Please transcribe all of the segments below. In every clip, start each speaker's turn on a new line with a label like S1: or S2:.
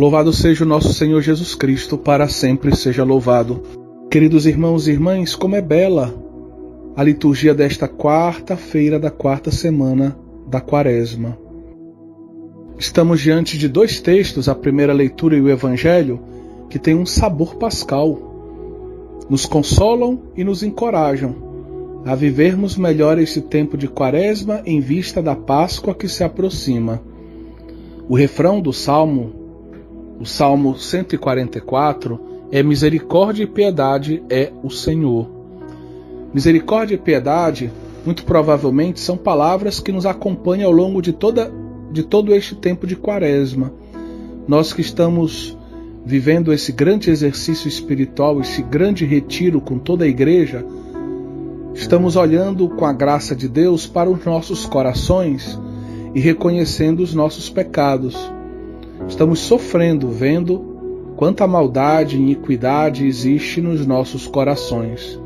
S1: Louvado seja o nosso Senhor Jesus Cristo, para sempre seja louvado. Queridos irmãos e irmãs, como é bela a liturgia desta quarta-feira da quarta semana da Quaresma. Estamos diante de dois textos, a primeira leitura e o Evangelho, que têm um sabor pascal. Nos consolam e nos encorajam a vivermos melhor esse tempo de Quaresma em vista da Páscoa que se aproxima. O refrão do Salmo, o Salmo 144, é misericórdia e piedade é o Senhor. Misericórdia e piedade, muito provavelmente, são palavras que nos acompanham ao longo de todo este tempo de Quaresma. Nós que estamos vivendo esse grande exercício espiritual, esse grande retiro com toda a igreja, estamos olhando com a graça de Deus para os nossos corações e reconhecendo os nossos pecados. Estamos sofrendo, vendo quanta maldade e iniquidade existe nos nossos corações.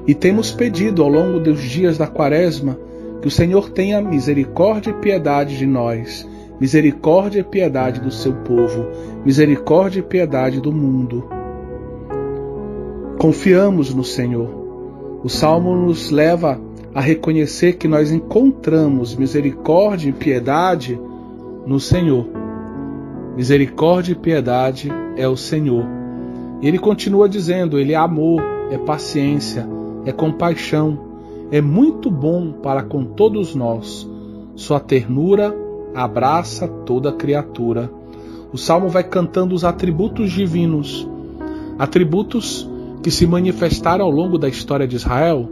S1: E temos pedido ao longo dos dias da Quaresma que o Senhor tenha misericórdia e piedade de nós, misericórdia e piedade do seu povo, misericórdia e piedade do mundo. Confiamos no Senhor. O Salmo nos leva a reconhecer que nós encontramos misericórdia e piedade no Senhor. Misericórdia e piedade é o Senhor. E ele continua dizendo, ele é amor, é paciência, é compaixão, é muito bom para com todos nós. Sua ternura abraça toda criatura. O Salmo vai cantando os atributos divinos, atributos que se manifestaram ao longo da história de Israel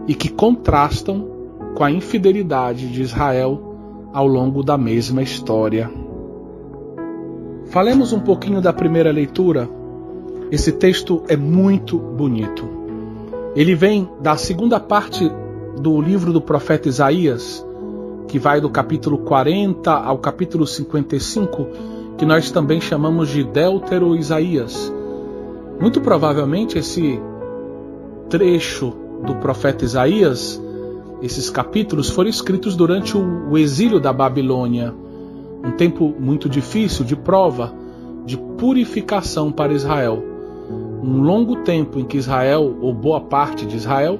S1: e que contrastam com a infidelidade de Israel ao longo da mesma história. Falemos um pouquinho da primeira leitura. Esse texto é muito bonito. Ele vem da segunda parte do livro do profeta Isaías, que vai do capítulo 40 ao capítulo 55, que nós também chamamos de Deutero Isaías. Muito provavelmente esse trecho do profeta Isaías, esses capítulos, foram escritos durante o exílio da Babilônia, um tempo muito difícil de prova, de purificação para Israel. Um longo tempo em que Israel, ou boa parte de Israel,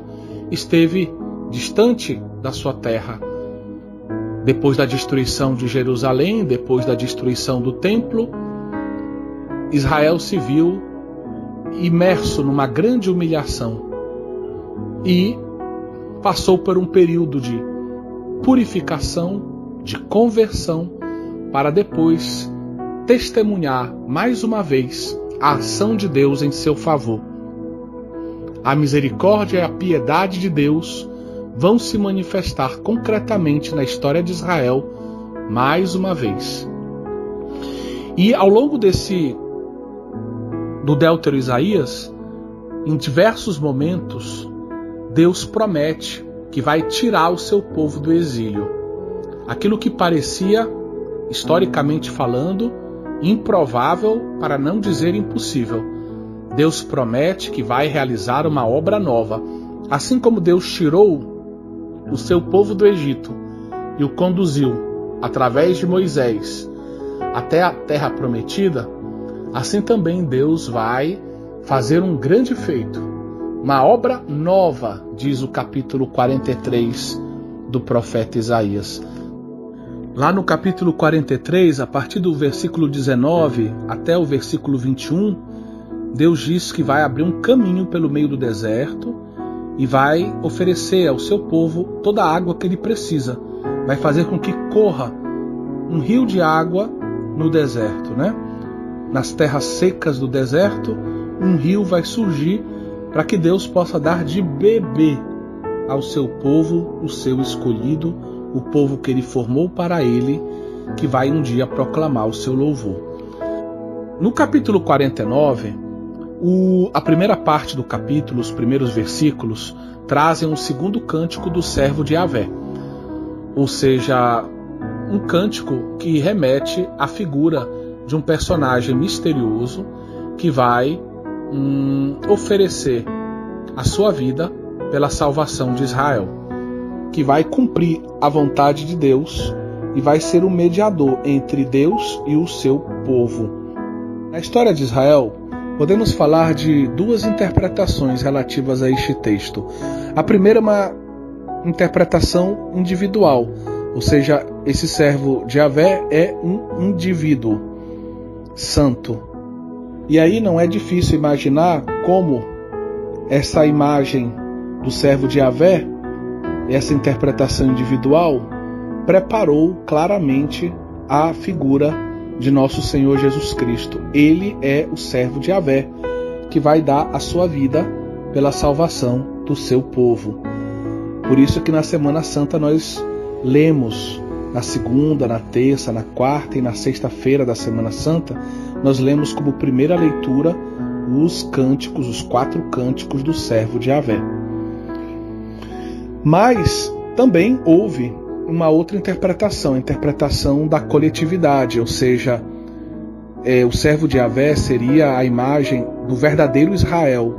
S1: esteve distante da sua terra. Depois da destruição de Jerusalém, depois da destruição do templo, Israel se viu imerso numa grande humilhação e passou por um período de purificação, de conversão, para depois testemunhar mais uma vez a ação de Deus em seu favor. A misericórdia e a piedade de Deus vão se manifestar concretamente na história de Israel mais uma vez. E ao longo do Deutero Isaías, em diversos momentos, Deus promete que vai tirar o seu povo do exílio. Aquilo que parecia, historicamente falando, improvável, para não dizer impossível. Deus promete que vai realizar uma obra nova. Assim como Deus tirou o seu povo do Egito e o conduziu, através de Moisés, até a terra prometida, assim também Deus vai fazer um grande feito, uma obra nova, diz o capítulo 43 do profeta Isaías. Lá no capítulo 43, a partir do versículo 19 até o versículo 21, Deus diz que vai abrir um caminho pelo meio do deserto e vai oferecer ao seu povo toda a água que ele precisa. Vai fazer com que corra um rio de água no deserto, né? Nas terras secas do deserto, um rio vai surgir para que Deus possa dar de beber ao seu povo, o seu escolhido, o povo que ele formou para ele, que vai um dia proclamar o seu louvor. No capítulo 49, a primeira parte do capítulo, os primeiros versículos, trazem um segundo cântico do servo de Yahvé, ou seja, um cântico que remete à figura de um personagem misterioso que vai oferecer a sua vida pela salvação de Israel, que vai cumprir a vontade de Deus e vai ser o mediador entre Deus e o seu povo. Na história de Israel, podemos falar de duas interpretações relativas a este texto. A primeira é uma interpretação individual, ou seja, esse servo de Yahvé é um indivíduo santo. E aí não é difícil imaginar como essa imagem do servo de Yahvé, essa interpretação individual, preparou claramente a figura de nosso Senhor Jesus Cristo. Ele é o servo de Yahvé, que vai dar a sua vida pela salvação do seu povo. Por isso que na Semana Santa nós lemos, na segunda, na terça, na quarta e na sexta-feira da Semana Santa, nós lemos como primeira leitura os cânticos, os 4 cânticos do servo de Yahvé. Mas também houve uma outra interpretação, a interpretação da coletividade, ou seja, o servo de Yahvé seria a imagem do verdadeiro Israel,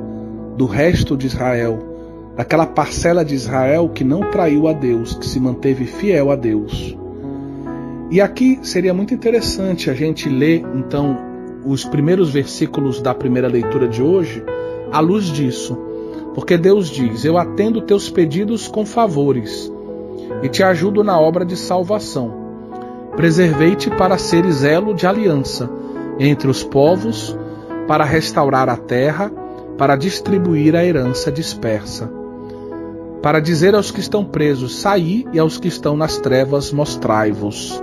S1: do resto de Israel, daquela parcela de Israel que não traiu a Deus, que se manteve fiel a Deus. E aqui seria muito interessante a gente ler, então, os primeiros versículos da primeira leitura de hoje, à luz disso. Porque Deus diz: eu atendo teus pedidos com favores e te ajudo na obra de salvação. Preservei-te para seres elo de aliança entre os povos, para restaurar a terra, para distribuir a herança dispersa. Para dizer aos que estão presos, saí, e aos que estão nas trevas, mostrai-vos.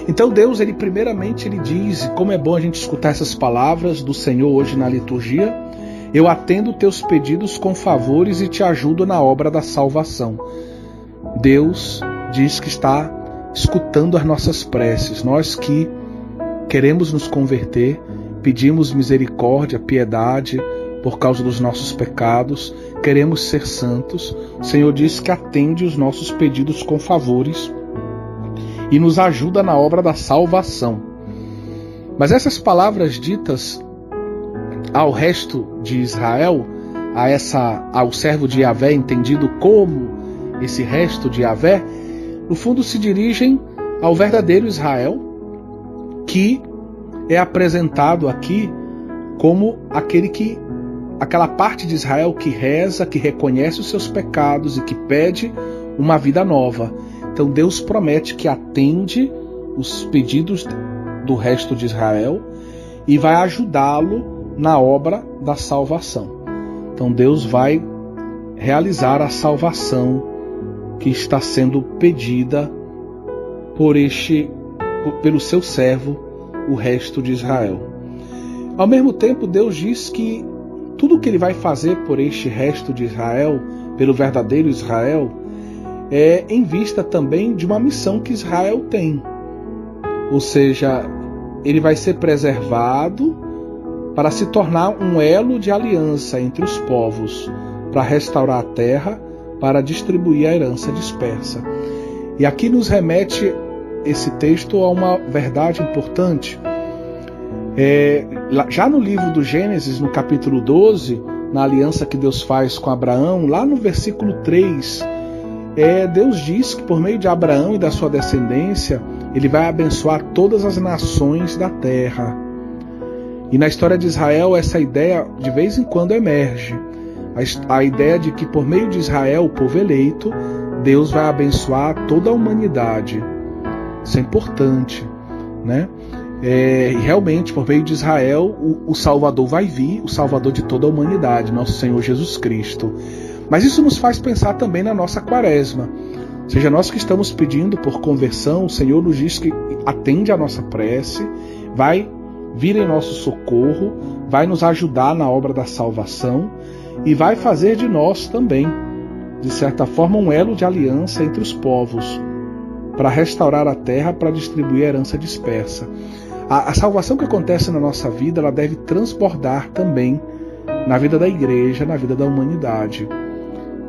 S1: Então Deus, primeiramente, ele diz, e como é bom a gente escutar essas palavras do Senhor hoje na liturgia: eu atendo teus pedidos com favores e te ajudo na obra da salvação. Deus diz que está escutando as nossas preces. Nós que queremos nos converter, pedimos misericórdia, piedade por causa dos nossos pecados, queremos ser santos. O Senhor diz que atende os nossos pedidos com favores e nos ajuda na obra da salvação. Mas essas palavras ditas ao resto de Israel, ao servo de Yahvé, entendido como esse resto de Yahvé, no fundo se dirigem ao verdadeiro Israel, que é apresentado aqui como aquela parte de Israel que reza, que reconhece os seus pecados e que pede uma vida nova. Então Deus promete que atende os pedidos do resto de Israel e vai ajudá-lo na obra da salvação. Então Deus vai realizar a salvação que está sendo pedida pelo seu servo, o resto de Israel. Ao mesmo tempo, Deus diz que tudo o que ele vai fazer por este resto de Israel, pelo verdadeiro Israel, é em vista também de uma missão que Israel tem. Ou seja, ele vai ser preservado para se tornar um elo de aliança entre os povos, para restaurar a terra, para distribuir a herança dispersa. E aqui nos remete esse texto a uma verdade importante. Já no livro do Gênesis, no capítulo 12, na aliança que Deus faz com Abraão, lá no versículo 3, Deus diz que por meio de Abraão e da sua descendência, ele vai abençoar todas as nações da terra. E na história de Israel, essa ideia de vez em quando emerge. A ideia de que por meio de Israel, o povo eleito, Deus vai abençoar toda a humanidade. Isso é importante, né? E realmente, por meio de Israel, o Salvador vai vir, o Salvador de toda a humanidade, nosso Senhor Jesus Cristo. Mas isso nos faz pensar também na nossa quaresma. Ou seja, nós que estamos pedindo por conversão, o Senhor nos diz que atende a nossa prece, vai vir em nosso socorro, vai nos ajudar na obra da salvação e vai fazer de nós também, de certa forma, um elo de aliança entre os povos, para restaurar a terra, para distribuir a herança dispersa. A salvação que acontece na nossa vida, ela deve transbordar também na vida da igreja, na vida da humanidade.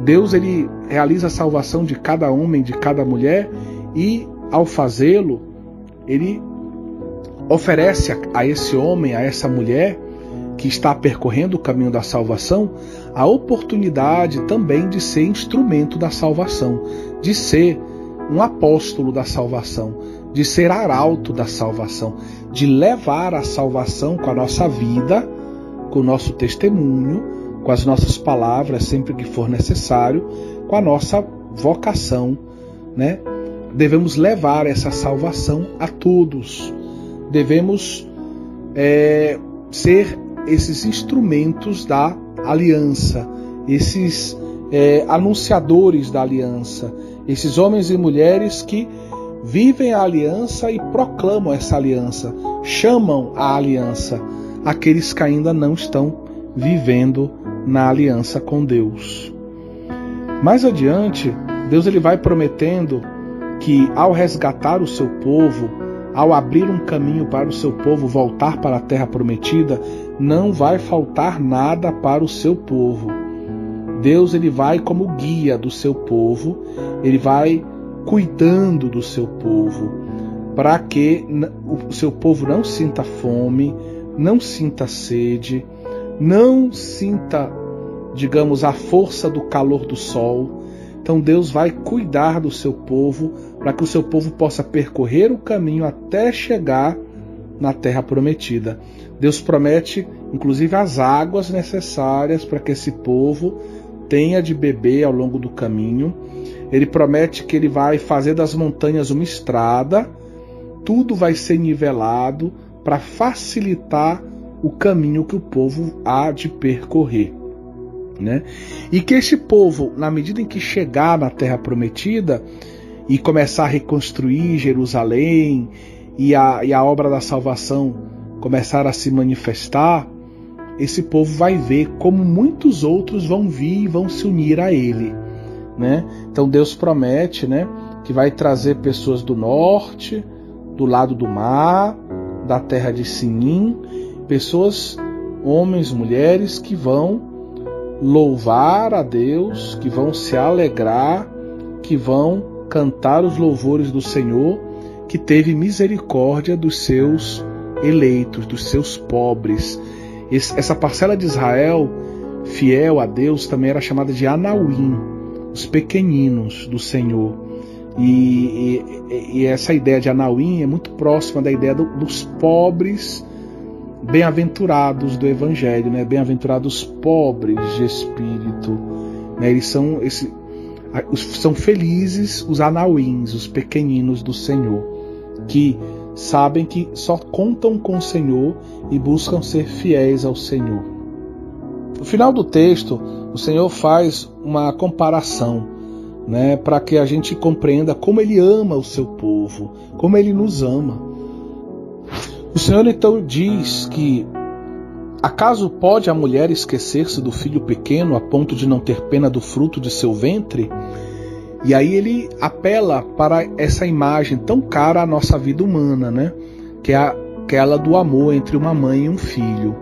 S1: Deus, ele realiza a salvação de cada homem, de cada mulher, e ao fazê-lo, ele oferece a esse homem, a essa mulher que está percorrendo o caminho da salvação, a oportunidade também de ser instrumento da salvação, de ser um apóstolo da salvação, de ser arauto da salvação, de levar a salvação com a nossa vida, com o nosso testemunho, com as nossas palavras sempre que for necessário, com a nossa vocação, né? Devemos levar essa salvação a todos. Devemos ser esses instrumentos da aliança, esses anunciadores da aliança, esses homens e mulheres que vivem a aliança e proclamam essa aliança, chamam a aliança aqueles que ainda não estão vivendo na aliança com Deus. Mais adiante, Deus ele vai prometendo que ao resgatar o seu povo, ao abrir um caminho para o seu povo voltar para a terra prometida, não vai faltar nada para o seu povo. Deus ele vai como guia do seu povo, ele vai cuidando do seu povo, para que o seu povo não sinta fome, não sinta sede, não sinta, digamos, a força do calor do sol. Então Deus vai cuidar do seu povo, para que o seu povo possa percorrer o caminho até chegar na terra prometida. Deus promete, inclusive, as águas necessárias para que esse povo tenha de beber ao longo do caminho. Ele promete que ele vai fazer das montanhas uma estrada, tudo vai ser nivelado para facilitar o caminho que o povo há de percorrer, né? E que este povo, na medida em que chegar na terra prometida e começar a reconstruir Jerusalém e a obra da salvação começar a se manifestar, esse povo vai ver como muitos outros vão vir e vão se unir a ele, né? Então Deus promete, né, que vai trazer pessoas do norte, do lado do mar, da terra de Sinim, pessoas, homens, mulheres que vão louvar a Deus, que vão se alegrar, que vão cantar os louvores do Senhor, que teve misericórdia dos seus eleitos, dos seus pobres. Essa parcela de Israel, fiel a Deus, também era chamada de Anauim, os pequeninos do Senhor. E essa ideia de Anauim é muito próxima da ideia dos pobres bem-aventurados do Evangelho, né? Bem-aventurados pobres de espírito, né? Eles são felizes os Anauins, os pequeninos do Senhor, que sabem que só contam com o Senhor e buscam ser fiéis ao Senhor. No final do texto, o Senhor faz uma comparação, né, para que a gente compreenda como Ele ama o seu povo, como Ele nos ama. O Senhor então diz que acaso pode a mulher esquecer-se do filho pequeno a ponto de não ter pena do fruto de seu ventre? E aí ele apela para essa imagem tão cara à nossa vida humana, né? Que é aquela do amor entre uma mãe e um filho.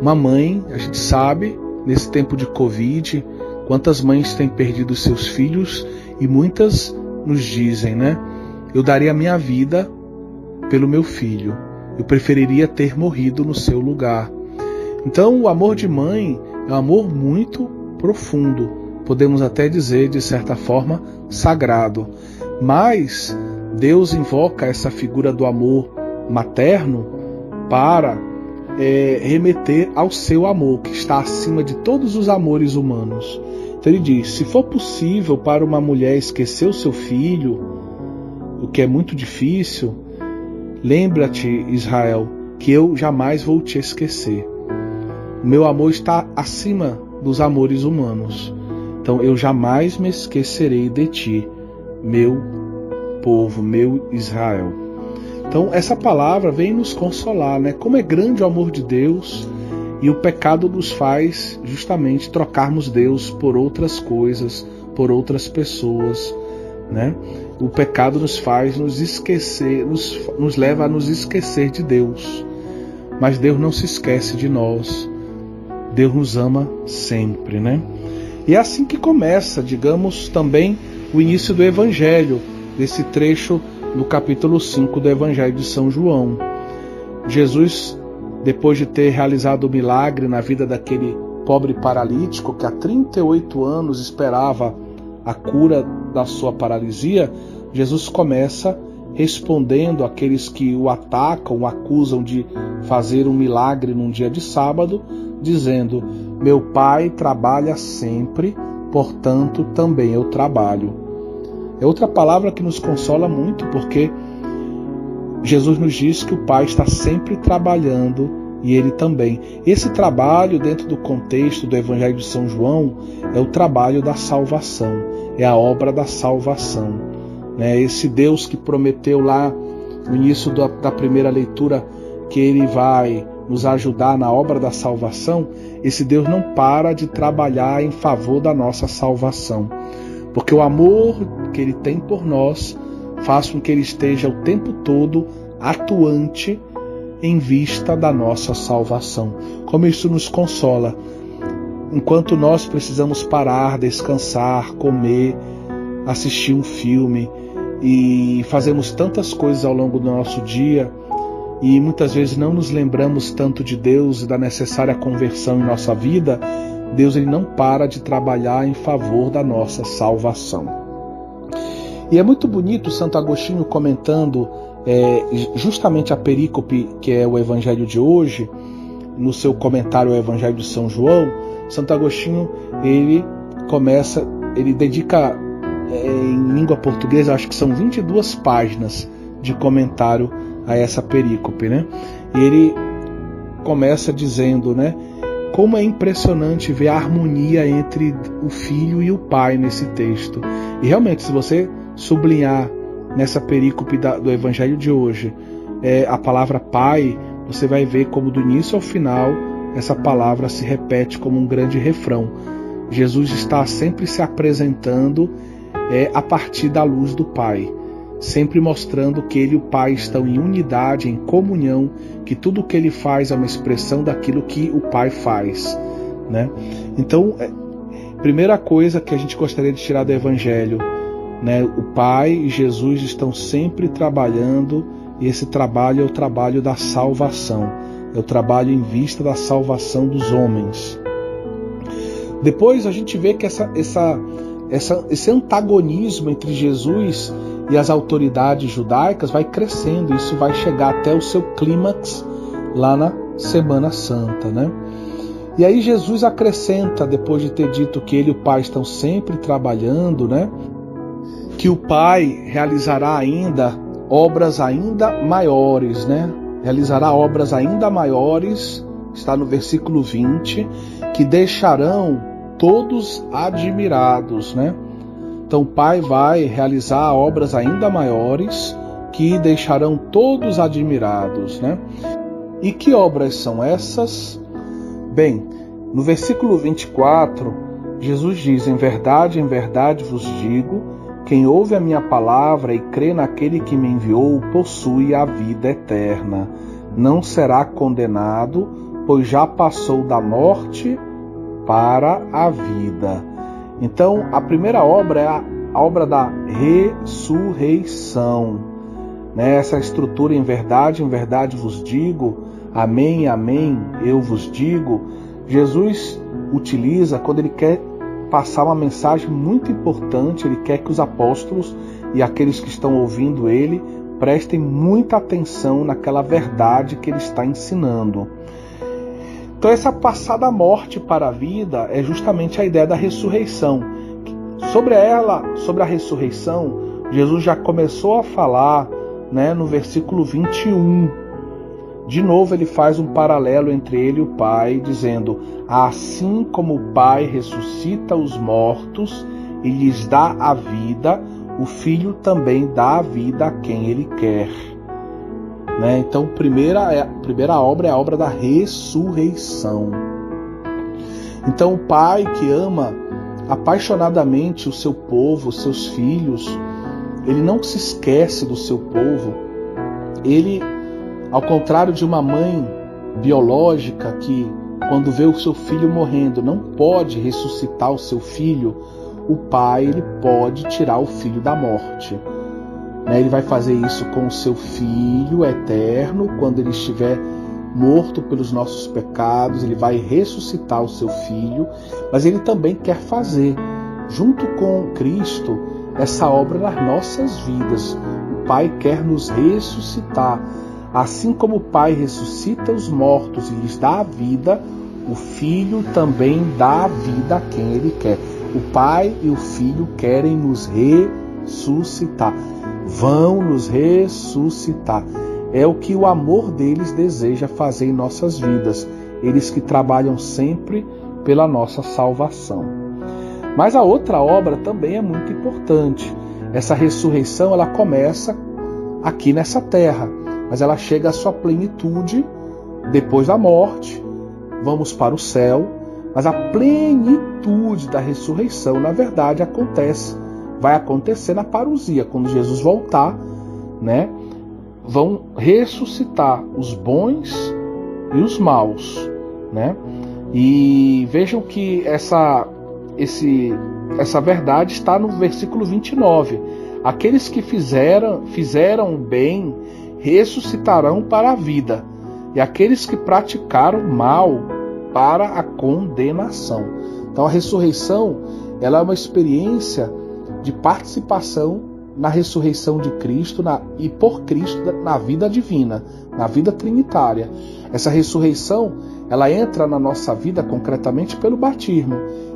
S1: Uma mãe, a gente sabe, nesse tempo de Covid, quantas mães têm perdido seus filhos, e muitas nos dizem, né? Eu daria a minha vida pelo meu filho. Eu preferiria ter morrido no seu lugar. Então o amor de mãe é um amor muito profundo. Podemos até dizer, de certa forma, sagrado. Mas Deus invoca essa figura do amor materno para remeter ao seu amor, que está acima de todos os amores humanos. Então ele diz, se for possível para uma mulher esquecer o seu filho, o que é muito difícil, lembra-te, Israel, que eu jamais vou te esquecer. O meu amor está acima dos amores humanos. Então eu jamais me esquecerei de ti, meu povo, meu Israel. Então essa palavra vem nos consolar, né? Como é grande o amor de Deus, e o pecado nos faz justamente trocarmos Deus por outras coisas, por outras pessoas, né? O pecado nos faz nos esquecer, nos leva a nos esquecer de Deus. Mas Deus não se esquece de nós. Deus nos ama sempre, né? E é assim que começa, digamos, também o início do Evangelho, desse trecho do capítulo 5 do Evangelho de São João. Jesus, depois de ter realizado o milagre na vida daquele pobre paralítico que há 38 anos esperava a cura da sua paralisia, Jesus começa respondendo àqueles que o atacam, o acusam de fazer um milagre num dia de sábado, dizendo: meu Pai trabalha sempre, portanto também eu trabalho. É outra palavra que nos consola muito, porque Jesus nos diz que o Pai está sempre trabalhando e Ele também. Esse trabalho, dentro do contexto do Evangelho de São João, é o trabalho da salvação, é a obra da salvação. Esse Deus que prometeu lá no início da primeira leitura que Ele vai nos ajudar na obra da salvação, esse Deus não para de trabalhar em favor da nossa salvação, porque o amor que Ele tem por nós faz com que Ele esteja o tempo todo atuante em vista da nossa salvação. Como isso nos consola, enquanto nós precisamos parar, descansar, comer, assistir um filme e fazemos tantas coisas ao longo do nosso dia e muitas vezes não nos lembramos tanto de Deus e da necessária conversão em nossa vida, Deus ele não para de trabalhar em favor da nossa salvação. E é muito bonito Santo Agostinho comentando justamente a perícope que é o Evangelho de hoje, no seu comentário ao Evangelho de São João. Santo Agostinho ele dedica em língua portuguesa, acho que são 22 páginas de comentário a essa perícope, E ele começa dizendo, como é impressionante ver a harmonia entre o Filho e o Pai nesse texto. E realmente, se você sublinhar nessa perícope do Evangelho de hoje a palavra Pai, você vai ver como do início ao final essa palavra se repete como um grande refrão. Jesus está sempre se apresentando a partir da luz do Pai, sempre mostrando que Ele e o Pai estão em unidade, em comunhão, que tudo o que Ele faz é uma expressão daquilo que o Pai faz. Então, primeira coisa que a gente gostaria de tirar do Evangelho, o Pai e Jesus estão sempre trabalhando, e esse trabalho é o trabalho da salvação, é o trabalho em vista da salvação dos homens. Depois a gente vê que esse antagonismo entre Jesus e as autoridades judaicas vai crescendo, isso vai chegar até o seu clímax lá na Semana Santa, E aí Jesus acrescenta, depois de ter dito que Ele e o Pai estão sempre trabalhando, que o Pai realizará ainda obras ainda maiores, Realizará obras ainda maiores, está no versículo 20, que deixarão todos admirados, Então o Pai vai realizar obras ainda maiores que deixarão todos admirados, E que obras são essas? Bem, no versículo 24, Jesus diz: em verdade vos digo, quem ouve a minha palavra e crê naquele que me enviou, possui a vida eterna. Não será condenado, pois já passou da morte para a vida. Então, a primeira obra é a obra da ressurreição. Essa estrutura em verdade vos digo, amém, amém, eu vos digo, Jesus utiliza quando ele quer passar uma mensagem muito importante. Ele quer que os apóstolos e aqueles que estão ouvindo ele prestem muita atenção naquela verdade que ele está ensinando. Então essa passada da morte para a vida é justamente a ideia da ressurreição. Sobre a ressurreição, Jesus já começou a falar, no versículo 21. De novo ele faz um paralelo entre ele e o Pai, dizendo: assim como o Pai ressuscita os mortos e lhes dá a vida, o Filho também dá a vida a quem ele quer. Então, a primeira obra é a obra da ressurreição. Então, o Pai que ama apaixonadamente o seu povo, os seus filhos, ele não se esquece do seu povo. Ele, ao contrário de uma mãe biológica que, quando vê o seu filho morrendo, não pode ressuscitar o seu filho, o Pai ele pode tirar o filho da morte. Ele vai fazer isso com o seu Filho eterno, quando ele estiver morto pelos nossos pecados, ele vai ressuscitar o seu Filho, mas ele também quer fazer, junto com Cristo, essa obra nas nossas vidas. O Pai quer nos ressuscitar. Assim como o Pai ressuscita os mortos e lhes dá a vida, o Filho também dá a vida a quem Ele quer. O Pai e o Filho querem nos ressuscitar. Vão nos ressuscitar. É o que o amor deles deseja fazer em nossas vidas. Eles que trabalham sempre pela nossa salvação. Mas a outra obra também é muito importante. Essa ressurreição, ela começa aqui nessa terra, mas ela chega à sua plenitude depois da morte. Vamos para o céu, mas a plenitude da ressurreição, na verdade, vai acontecer na parousia, quando Jesus voltar, né? Vão ressuscitar os bons e os maus, né? E vejam que essa verdade está no versículo 29. Aqueles que fizeram bem ressuscitarão para a vida, e aqueles que praticaram mal para a condenação. Então a ressurreição, ela é uma experiência de participação na ressurreição de Cristo e por Cristo na vida divina, na vida trinitária. Essa ressurreição, ela entra na nossa vida concretamente pelo batismo,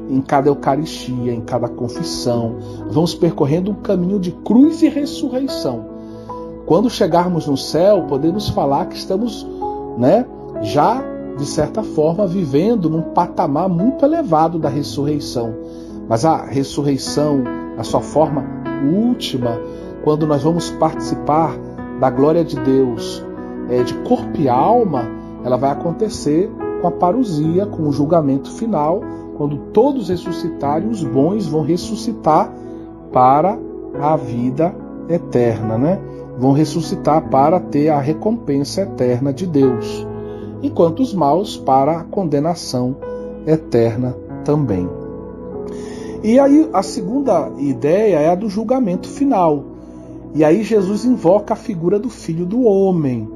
S1: em cada Eucaristia, em cada confissão. Vamos percorrendo um caminho de cruz e ressurreição. Quando chegarmos no céu, podemos falar que estamos, já, de certa forma, vivendo num patamar muito elevado da ressurreição. Mas a ressurreição, a sua forma última, quando nós vamos participar da glória de Deus, de corpo e alma, ela vai acontecer com a parousia, com o julgamento final, quando todos ressuscitarem, os bons vão ressuscitar para a vida eterna, Vão ressuscitar para ter a recompensa eterna de Deus, enquanto os maus para a condenação eterna também. E aí a segunda ideia é a do julgamento final. E aí Jesus invoca a figura do Filho do Homem,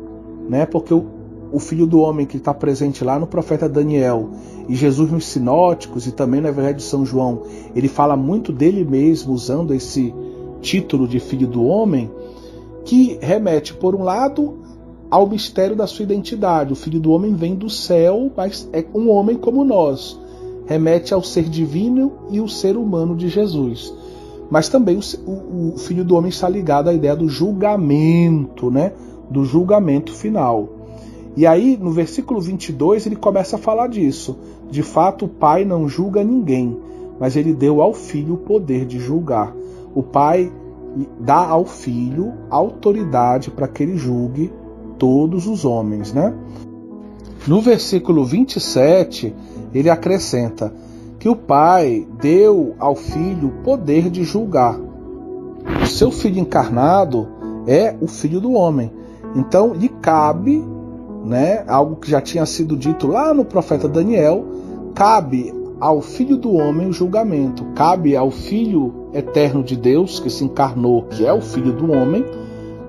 S1: porque o Filho do Homem que está presente lá no profeta Daniel, e Jesus nos sinóticos e também no Evangelho de São João, ele fala muito dele mesmo usando esse título de Filho do Homem, que remete, por um lado, ao mistério da sua identidade. O Filho do Homem vem do céu, mas é um homem como nós. Remete ao ser divino e o ser humano de Jesus. Mas também o Filho do Homem está ligado à ideia do julgamento, do julgamento final. E aí, no versículo 22, ele começa a falar disso. De fato, o Pai não julga ninguém, mas ele deu ao Filho o poder de julgar. O Pai dá ao Filho autoridade para que ele julgue todos os homens, No versículo 27, ele acrescenta que o Pai deu ao Filho o poder de julgar. O seu Filho encarnado é o Filho do Homem. Então, lhe cabe, algo que já tinha sido dito lá no profeta Daniel, cabe ao Filho do Homem o julgamento, cabe ao Filho eterno de Deus, que se encarnou, que é o Filho do Homem,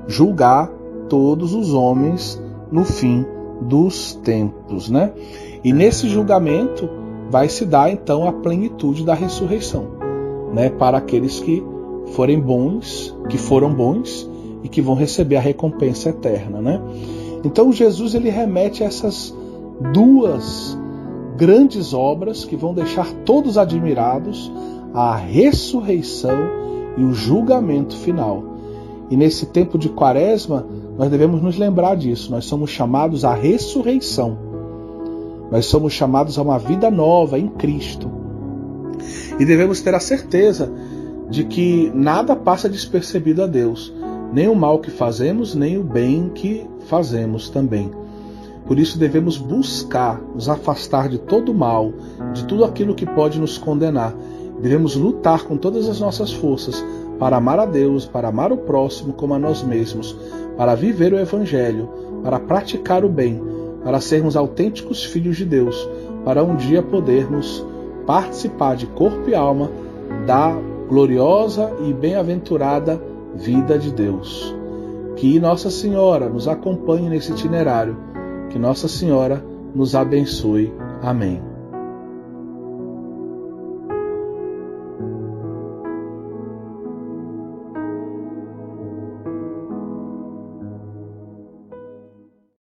S1: julgar todos os homens no fim dos tempos, E nesse julgamento vai se dar então a plenitude da ressurreição, para aqueles que forem bons, que foram bons e que vão receber a recompensa eterna, Então Jesus ele remete a essas duas grandes obras que vão deixar todos admirados, a ressurreição e o julgamento final. E nesse tempo de Quaresma, nós devemos nos lembrar disso. Nós somos chamados à ressurreição. Nós somos chamados a uma vida nova em Cristo. E devemos ter a certeza de que nada passa despercebido a Deus. Nem o mal que fazemos, nem o bem que fazemos também. Por isso devemos buscar nos afastar de todo o mal, de tudo aquilo que pode nos condenar. Devemos lutar com todas as nossas forças para amar a Deus, para amar o próximo como a nós mesmos, para viver o Evangelho, para praticar o bem, para sermos autênticos filhos de Deus, para um dia podermos participar de corpo e alma da gloriosa e bem-aventurada vida de Deus. Que Nossa Senhora nos acompanhe nesse itinerário, que Nossa Senhora nos abençoe. Amém.